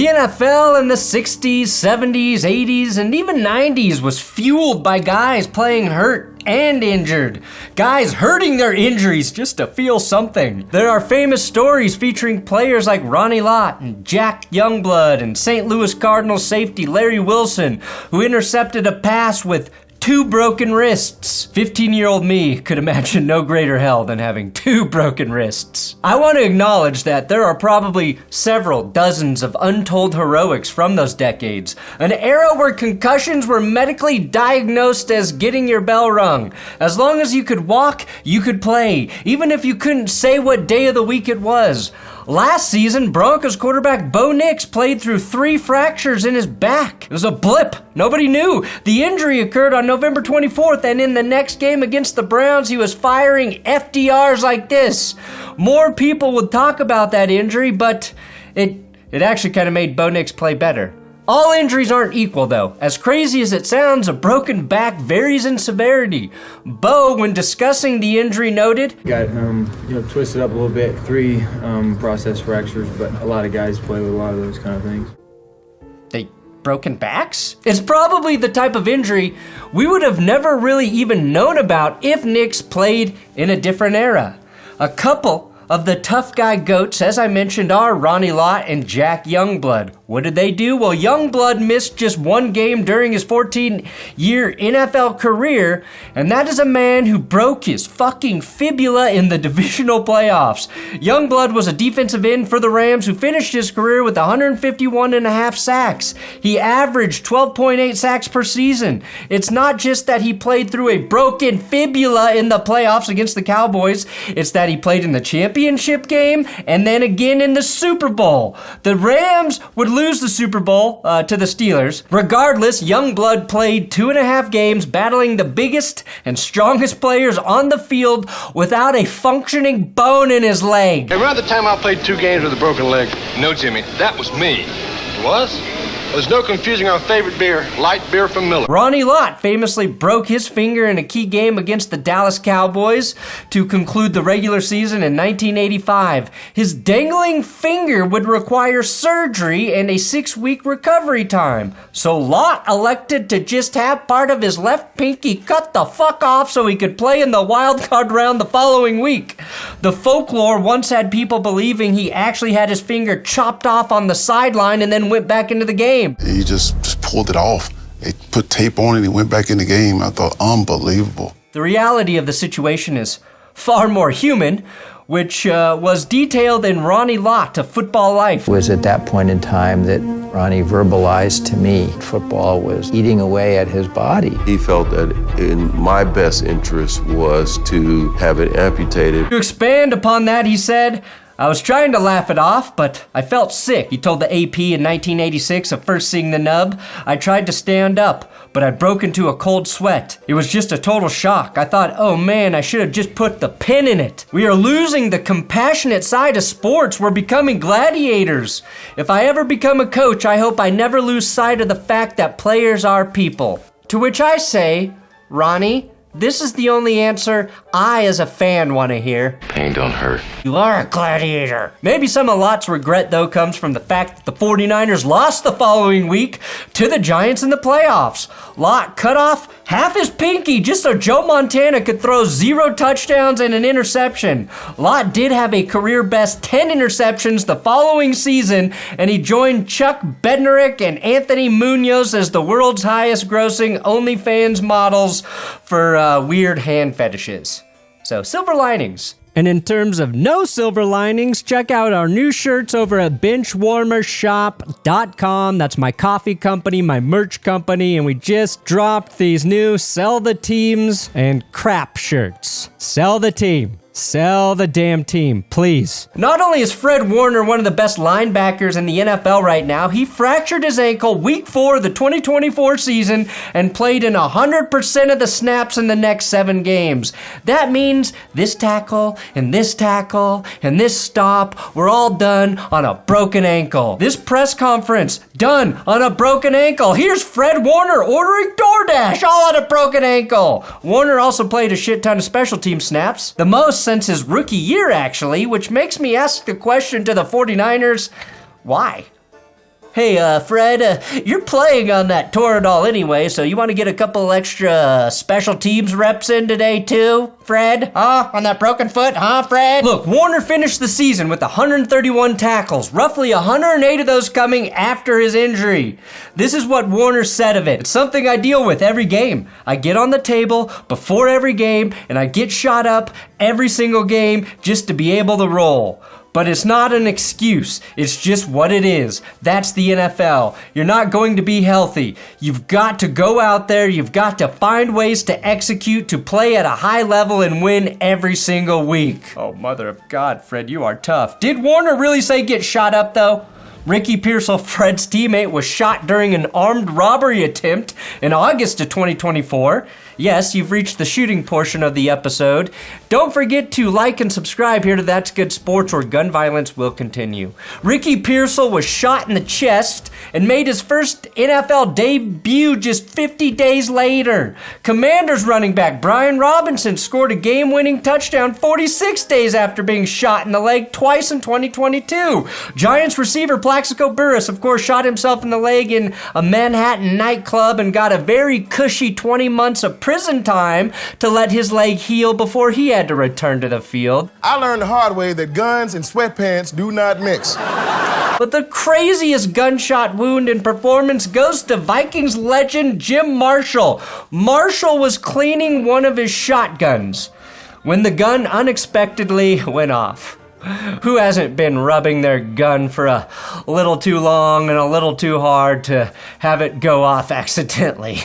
The NFL in the 60s, 70s, 80s, and even 90s was fueled by guys playing hurt and injured. Guys hurting their injuries just to feel something. There are famous stories featuring players like Ronnie Lott and Jack Youngblood and St. Louis Cardinals safety Larry Wilson, who intercepted a pass with 2 broken wrists. 15-year-old me could imagine no greater hell than having 2 broken wrists. I want to acknowledge that there are probably several dozens of untold heroics from those decades. An era where concussions were medically diagnosed as getting your bell rung. As long as you could walk, you could play, even if you couldn't say what day of the week it was. Last season, Broncos quarterback Bo Nix played through 3 fractures in his back. It was a blip. Nobody knew. The injury occurred on November 24th, and in the next game against the Browns, he was firing FDRs like this. More people would talk about that injury, but it actually kind of made Bo Nix play better. All injuries aren't equal, though. As crazy as it sounds, a broken back varies in severity. Bo, when discussing the injury, noted, Got twisted up a little bit, 3 process fractures, but a lot of guys play with a lot of those kind of things. They broken backs? It's probably the type of injury we would have never really even known about if Nix played in a different era. A couple of the tough guy goats, as I mentioned, are Ronnie Lott and Jack Youngblood. What did they do? Well, Youngblood missed just 1 game during his 14-year NFL career, and that is a man who broke his fucking fibula in the divisional playoffs. Youngblood was a defensive end for the Rams who finished his career with 151.5 sacks. He averaged 12.8 sacks per season. It's not just that he played through a broken fibula in the playoffs against the Cowboys, it's that he played in the championship game and then again in the Super Bowl. The Rams would lose the Super Bowl to the Steelers. Regardless, Youngblood played 2.5 games battling the biggest and strongest players on the field without a functioning bone in his leg. Hey, remember the time I played 2 games with a broken leg? No, Jimmy, that was me. It was? There's no confusing our favorite beer, light beer from Miller. Ronnie Lott famously broke his finger in a key game against the Dallas Cowboys to conclude the regular season in 1985. His dangling finger would require surgery and a 6-week recovery time. So Lott elected to just have part of his left pinky cut the fuck off so he could play in the wild card round the following week. The folklore once had people believing he actually had his finger chopped off on the sideline and then went back into the game. He just pulled it off. They put tape on it and went back in the game. I thought, unbelievable. The reality of the situation is far more human, which was detailed in Ronnie Lott, A Football Life. It was at that point in time that Ronnie verbalized to me football was eating away at his body. He felt that in my best interest was to have it amputated. To expand upon that, he said, I was trying to laugh it off, but I felt sick. He told the AP in 1986 of first seeing the nub. I tried to stand up, but I broke into a cold sweat. It was just a total shock. I thought, oh man, I should have just put the pin in it. We are losing the compassionate side of sports. We're becoming gladiators. If I ever become a coach, I hope I never lose sight of the fact that players are people. To which I say, Ronnie, this is the only answer I, as a fan, want to hear. Pain don't hurt. You are a gladiator. Maybe some of Lott's regret, though, comes from the fact that the 49ers lost the following week to the Giants in the playoffs. Lott cut off half his pinky just so Joe Montana could throw 0 touchdowns and an interception. Lott did have a career-best 10 interceptions the following season, and he joined Chuck Bednarik and Anthony Munoz as the world's highest-grossing OnlyFans models for weird hand fetishes. So, silver linings. And in terms of no silver linings, check out our new shirts over at benchwarmershop.com. That's my coffee company, my merch company, and we just dropped these new Sell the Teams and Crap shirts. Sell the team. Sell the damn team, please. Not only is Fred Warner one of the best linebackers in the NFL right now, he fractured his ankle week 4 of the 2024 season and played in 100% of the snaps in the next 7 games. That means this tackle and this tackle and this stop were all done on a broken ankle. This press conference done on a broken ankle. Here's Fred Warner ordering DoorDash all on a broken ankle. Warner also played a shit ton of special team snaps. The most since his rookie year, actually, which makes me ask the question to the 49ers, why? Hey, Fred, you're playing on that Toradol anyway, so you want to get a couple extra special teams reps in today too, Fred? Huh? On that broken foot, huh, Fred? Look, Warner finished the season with 131 tackles, roughly 108 of those coming after his injury. This is what Warner said of it. It's something I deal with every game. I get on the table before every game, and I get shot up every single game just to be able to roll. But it's not an excuse. It's just what it is. That's the NFL. You're not going to be healthy. You've got to go out there. You've got to find ways to execute, to play at a high level and win every single week. Oh, mother of God, Fred, you are tough. Did Warner really say get shot up, though? Ricky Pearsall, Fred's teammate, was shot during an armed robbery attempt in August of 2024. Yes, you've reached the shooting portion of the episode. Don't forget to like and subscribe here to That's Good Sports, where gun violence will continue. Ricky Pearsall was shot in the chest and made his first NFL debut just 50 days later. Commanders running back Brian Robinson scored a game-winning touchdown 46 days after being shot in the leg twice in 2022. Giants receiver Plaxico Burress, of course, shot himself in the leg in a Manhattan nightclub and got a very cushy 20 months of prison time to let his leg heal before he had to return to the field. I learned the hard way that guns and sweatpants do not mix. But the craziest gunshot wound in performance goes to Vikings legend Jim Marshall. Marshall was cleaning one of his shotguns when the gun unexpectedly went off. Who hasn't been rubbing their gun for a little too long and a little too hard to have it go off accidentally?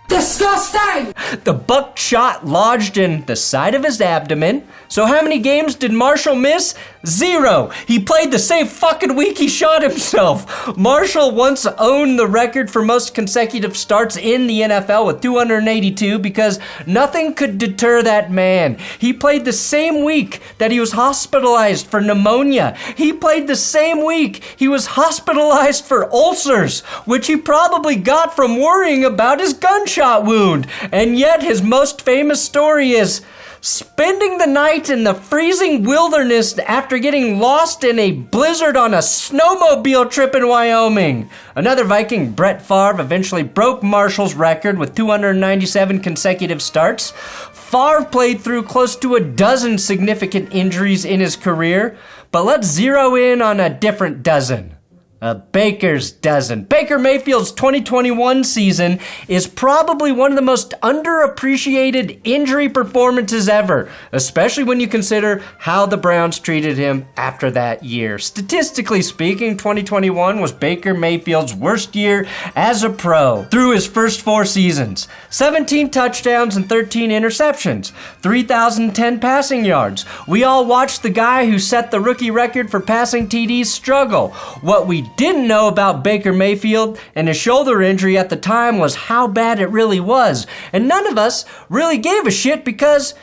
Disgusting! The buckshot lodged in the side of his abdomen. So how many games did Marshall miss? 0. He played the same fucking week he shot himself. Marshall once owned the record for most consecutive starts in the NFL with 282 because nothing could deter that man. He played the same week that he was hospitalized for pneumonia. He played the same week he was hospitalized for ulcers, which he probably got from worrying about his gunshot wound. And yet his most famous story is spending the night in the freezing wilderness after getting lost in a blizzard on a snowmobile trip in Wyoming. Another Viking, Brett Favre, eventually broke Marshall's record with 297 consecutive starts. Favre played through close to a dozen significant injuries in his career, but let's zero in on a different dozen. A baker's dozen. Baker Mayfield's 2021 season is probably one of the most underappreciated injury performances ever, especially when you consider how the Browns treated him after that year. Statistically speaking, 2021 was Baker Mayfield's worst year as a pro through his first 4 seasons. 17 touchdowns and 13 interceptions, 3,010 passing yards. We all watched the guy who set the rookie record for passing TDs struggle. What we didn't know about Baker Mayfield and his shoulder injury at the time was how bad it really was. And none of us really gave a shit because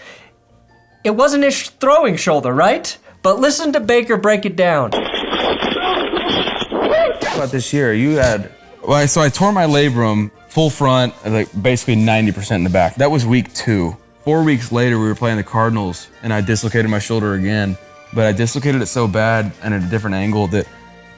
it wasn't his throwing shoulder, right? But listen to Baker break it down. About this year, you had... Well, so I tore my labrum full front, like basically 90% in the back. That was week 2. 4 weeks later, we were playing the Cardinals, and I dislocated my shoulder again. But I dislocated it so bad and at a different angle that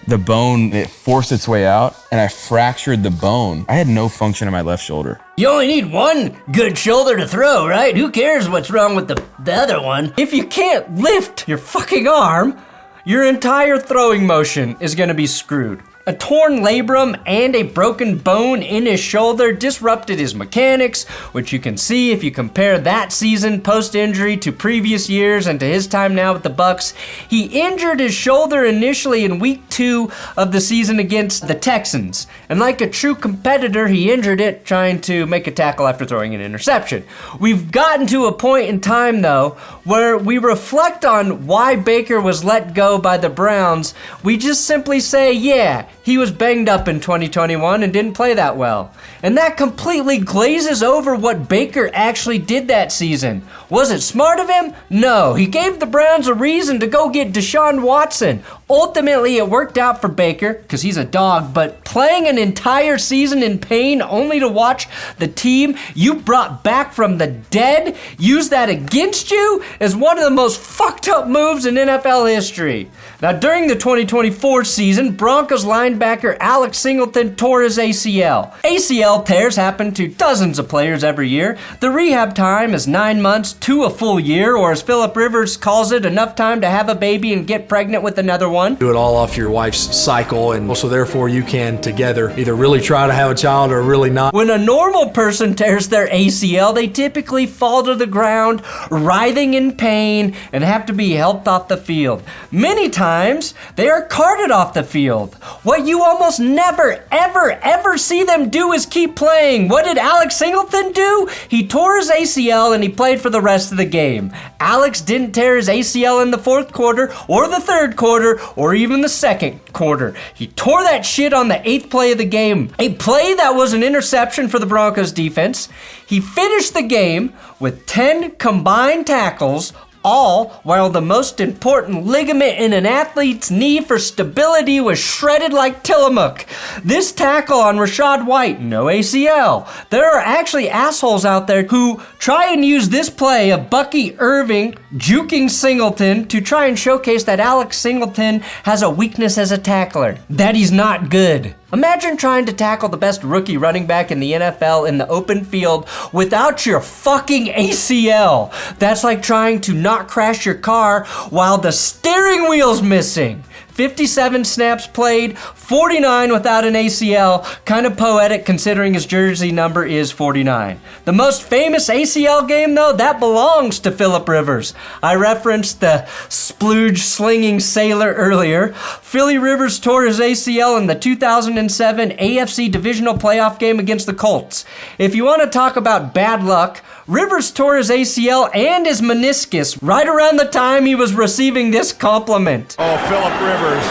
the bone, it forced its way out, and I fractured the bone. I had no function in my left shoulder. You only need one good shoulder to throw, right? Who cares what's wrong with the other one? If you can't lift your fucking arm, your entire throwing motion is gonna be screwed. A torn labrum and a broken bone in his shoulder disrupted his mechanics, which you can see if you compare that season post-injury to previous years and to his time now with the Bucs. He injured his shoulder initially in week 2 of the season against the Texans. And like a true competitor, he injured it trying to make a tackle after throwing an interception. We've gotten to a point in time, though, where we reflect on why Baker was let go by the Browns. We just simply say, yeah, he was banged up in 2021 and didn't play that well. And that completely glazes over what Baker actually did that season. Was it smart of him? No. He gave the Browns a reason to go get Deshaun Watson. Ultimately, it worked out for Baker, because he's a dog, but playing an entire season in pain only to watch the team you brought back from the dead use that against you is one of the most fucked up moves in NFL history. Now, during the 2024 season, Broncos linebacker Alex Singleton tore his ACL. ACL tears happen to dozens of players every year. The rehab time is 9 months to a full year, or as Philip Rivers calls it, enough time to have a baby and get pregnant with another one. Do it all off your wife's cycle, and also therefore you can together either really try to have a child or really not. When a normal person tears their ACL, they typically fall to the ground, writhing in pain, and have to be helped off the field. Many times, they are carted off the field. What you almost never, ever see them do is keep playing. What did Alex Singleton do? He tore his ACL and he played for the rest of the game. Alex didn't tear his ACL in the fourth quarter, or the third quarter, or even the second quarter. He tore that shit on the 8th play of the game. A play that was an interception for the Broncos defense. He finished the game with 10 combined tackles, all while the most important ligament in an athlete's knee for stability was shredded like Tillamook. This tackle on Rachaad White, no ACL. There are actually assholes out there who try and use this play of Bucky Irving juking Singleton to try and showcase that Alex Singleton has a weakness as a tackler, that he's not good. Imagine trying to tackle the best rookie running back in the NFL in the open field without your fucking ACL. That's like trying to not crash your car while the steering wheel's missing. 57 snaps played, 49 without an ACL. Kind of poetic considering his jersey number is 49. The most famous ACL game, though, that belongs to Philip Rivers. I referenced the splooge slinging sailor earlier. Philly Rivers tore his ACL in the 2007 AFC divisional playoff game against the Colts. If you want to talk about bad luck, Rivers tore his ACL and his meniscus right around the time he was receiving this compliment. Oh, Philip Rivers,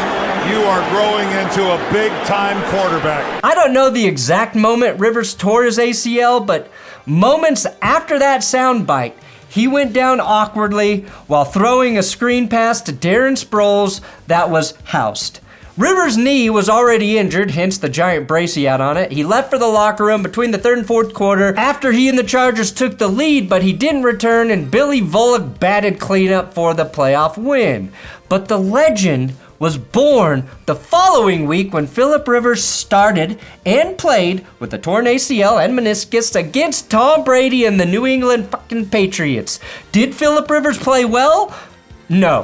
you are growing into a big-time quarterback. I don't know the exact moment Rivers tore his ACL, but moments after that soundbite, he went down awkwardly while throwing a screen pass to Darren Sproles that was housed. Rivers' knee was already injured, hence the giant brace he had on it. He left for the locker room between the third and fourth quarter after he and the Chargers took the lead, but he didn't return, and Billy Volek batted cleanup for the playoff win. But the legend was born the following week when Philip Rivers started and played with a torn ACL and meniscus against Tom Brady and the New England fucking Patriots. Did Philip Rivers play well? No,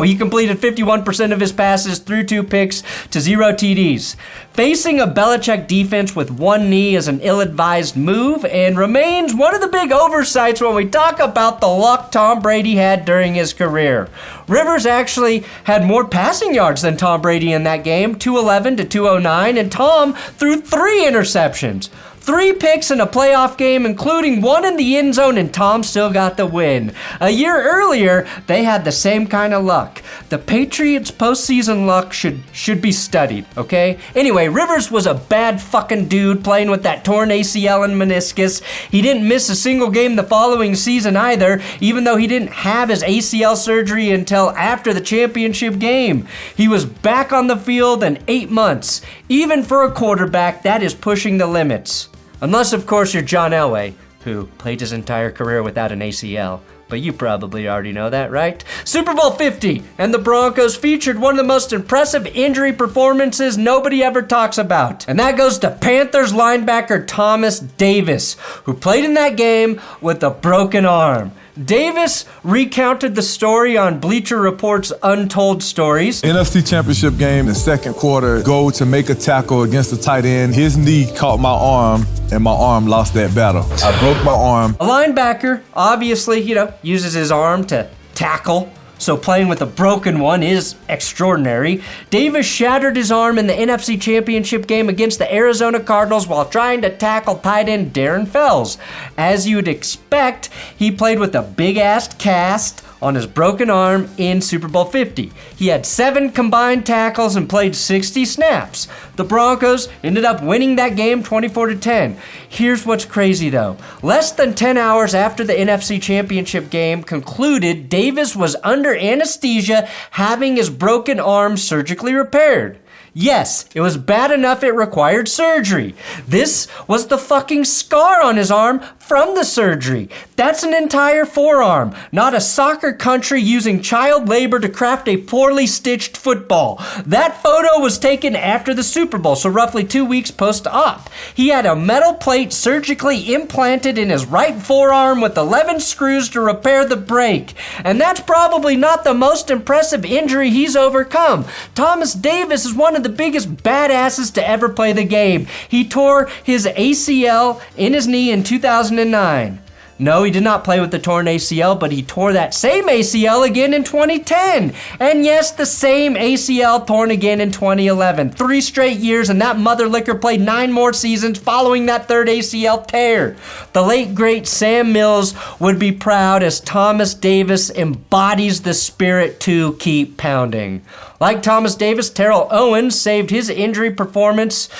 he completed 51% of his passes through 2 picks to 0 TDs. Facing a Belichick defense with one knee is an ill-advised move and remains one of the big oversights when we talk about the luck Tom Brady had during his career. Rivers actually had more passing yards than Tom Brady in that game, 211 to 209, and Tom threw 3 interceptions. 3 picks in a playoff game, including 1 in the end zone, and Tom still got the win. A year earlier, they had the same kind of luck. The Patriots' postseason luck should be studied, okay? Anyway, Rivers was a bad fucking dude playing with that torn ACL and meniscus. He didn't miss a single game the following season either, even though he didn't have his ACL surgery until after the championship game. He was back on the field in 8 months. Even for a quarterback, that is pushing the limits. Unless, of course, you're John Elway, who played his entire career without an ACL. But you probably already know that, right? Super Bowl 50, and the Broncos featured one of the most impressive injury performances nobody ever talks about. And that goes to Panthers linebacker Thomas Davis, who played in that game with a broken arm. Davis recounted the story on Bleacher Report's Untold Stories. NFC Championship game, the second quarter, go to make a tackle against the tight end. His knee caught my arm, and my arm lost that battle. I broke my arm. A linebacker, obviously, uses his arm to tackle. So playing with a broken one is extraordinary. Davis shattered his arm in the NFC Championship game against the Arizona Cardinals while trying to tackle tight end Darren Fells. As you'd expect, he played with a big-ass cast, on his broken arm in Super Bowl 50. He had 7 combined tackles and played 60 snaps. The Broncos ended up winning that game 24-10. Here's what's crazy though. Less than 10 hours after the NFC Championship game concluded, Davis was under anesthesia having his broken arm surgically repaired. Yes, it was bad enough it required surgery. This was the fucking scar on his arm from the surgery. That's an entire forearm, not a soccer country using child labor to craft a poorly stitched football. That photo was taken after the Super Bowl, so roughly 2 weeks post-op. He had a metal plate surgically implanted in his right forearm with 11 screws to repair the break. And that's probably not the most impressive injury he's overcome. Thomas Davis is one of the biggest badasses to ever play the game. He tore his ACL in his knee in 2009. No, he did not play with the torn ACL, but he tore that same ACL again in 2010. And yes, the same ACL torn again in 2011. 3 straight years, and that mother licker played 9 more seasons following that third ACL tear. The late, great Sam Mills would be proud as Thomas Davis embodies the spirit to keep pounding. Like Thomas Davis, Terrell Owens saved his injury performance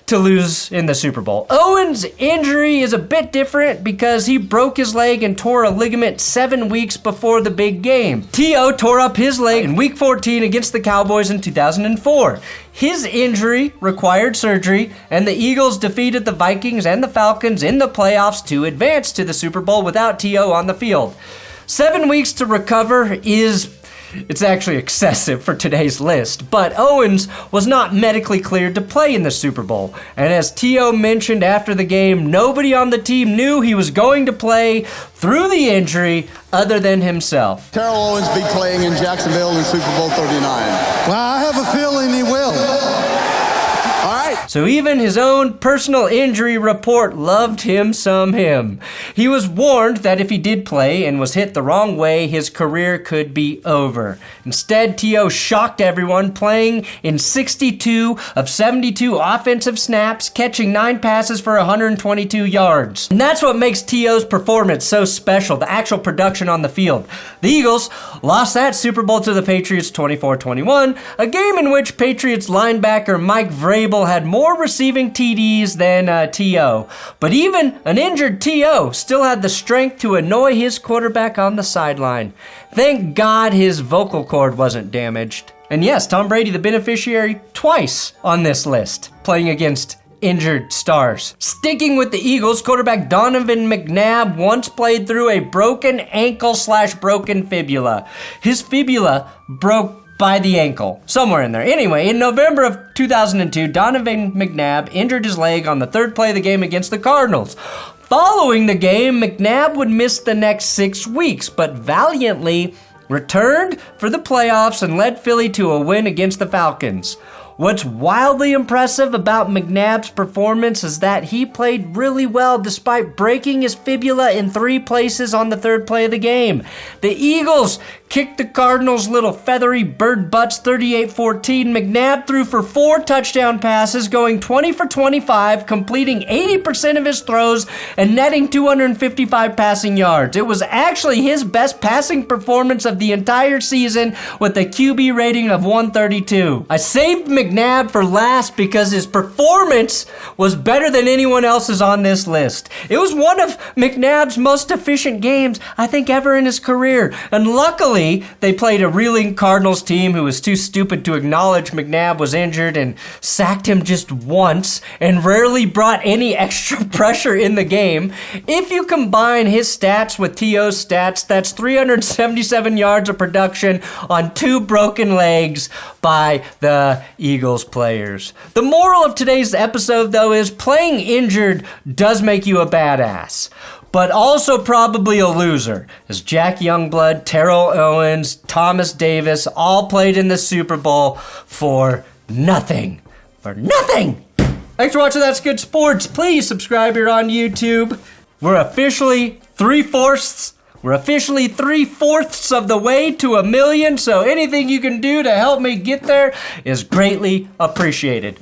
to lose in the Super Bowl. Owens' injury is a bit different because he broke his leg and tore a ligament 7 weeks before the big game. T.O. tore up his leg in Week 14 against the Cowboys in 2004. His injury required surgery, and the Eagles defeated the Vikings and the Falcons in the playoffs to advance to the Super Bowl without T.O. on the field. 7 weeks to recover it's actually excessive for today's list, but Owens was not medically cleared to play in the Super Bowl. And as T.O. mentioned after the game, nobody on the team knew he was going to play through the injury other than himself. Terrell Owens be playing in Jacksonville in Super Bowl 39. Well, I have a feeling he will. All right. So even his own personal injury report loved him some him. He was warned that if he did play and was hit the wrong way, his career could be over. Instead, T.O. shocked everyone, playing in 62 of 72 offensive snaps, catching 9 passes for 122 yards. And that's what makes T.O.'s performance so special, the actual production on the field. The Eagles lost that Super Bowl to the Patriots 24-21, a game in which Patriots linebacker Mike Vrabel had more receiving TDs than T.O. But even an injured T.O. still had the strength to annoy his quarterback on the sideline. Thank God his vocal cord wasn't damaged. And yes, Tom Brady the beneficiary twice on this list, playing against injured stars. Sticking with the Eagles, quarterback Donovan McNabb once played through a broken ankle/broken fibula. His fibula broke by the ankle, somewhere in there. Anyway, in November of 2002, Donovan McNabb injured his leg on the 3rd play of the game against the Cardinals. Following the game, McNabb would miss the next 6 weeks, but valiantly returned for the playoffs and led Philly to a win against the Falcons. What's wildly impressive about McNabb's performance is that he played really well despite breaking his fibula in 3 places on the 3rd play of the game. The Eagles kicked the Cardinals' little feathery bird butts 38-14. McNabb threw for 4 touchdown passes, going 20 for 25, completing 80% of his throws and netting 255 passing yards. It was actually his best passing performance of the entire season with a QB rating of 132. I saved McNabb for last because his performance was better than anyone else's on this list. It was one of McNabb's most efficient games, I think, ever in his career. And luckily, they played a reeling Cardinals team who was too stupid to acknowledge McNabb was injured and sacked him just once and rarely brought any extra pressure in the game. If you combine his stats with T.O.'s stats, that's 377 yards of production on 2 broken legs by the Eagles players. The moral of today's episode, though, is playing injured does make you a badass, but also probably a loser, as Jack Youngblood, Terrell Owens, Thomas Davis all played in the Super Bowl for nothing. For nothing! Thanks for watching That's Good Sports. Please subscribe here on YouTube. We're officially 3/4 of the way to 1 million, so anything you can do to help me get there is greatly appreciated.